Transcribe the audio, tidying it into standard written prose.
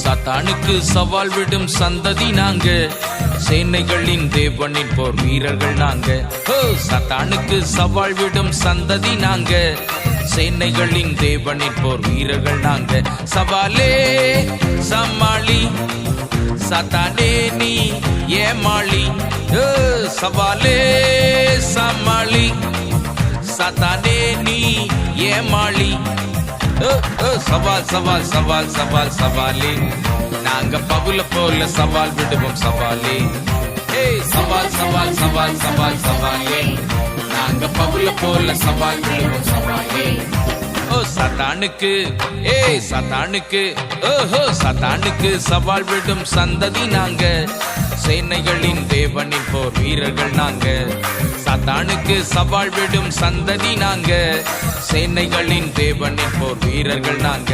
சாத்தானுக்கு சவால் விடும் சந்ததி நாங்க, சேனைகளின் தேவனின் போர் வீரர்கள் நாங்க. சாத்தானுக்கு சவால் விடும் சந்ததி நாங்க, சேனைகளின் தேவனின் போர் வீரர்கள் நாங்க. சவாலே சமாளி சாத்தானே நீ ஏமாளி, சவாலே சமாளி சாத்தானே நீ ஏமாளி. சவால் சவால் சவால் சவால் சவாலே, நாங்க பவுல போல சவால் விடுவோம் சவாலே. சவால் சவால் சவால் சவால் சவாலே, நாங்க பவுல போல சவால் விடுவோம் சவாலே. சாத்தானுக்கு சாத்தானுக்கு சாத்தானுக்கு சவால் விடும் சந்ததி நாங்க, சேனைகளின் தேவனின் போர் வீரர்கள் நாங்க. சாத்தானுக்கு சவால் விடும் சந்ததி நாங்க, சேனைகளின் தேவனின் போர் வீரர்கள் நாங்க.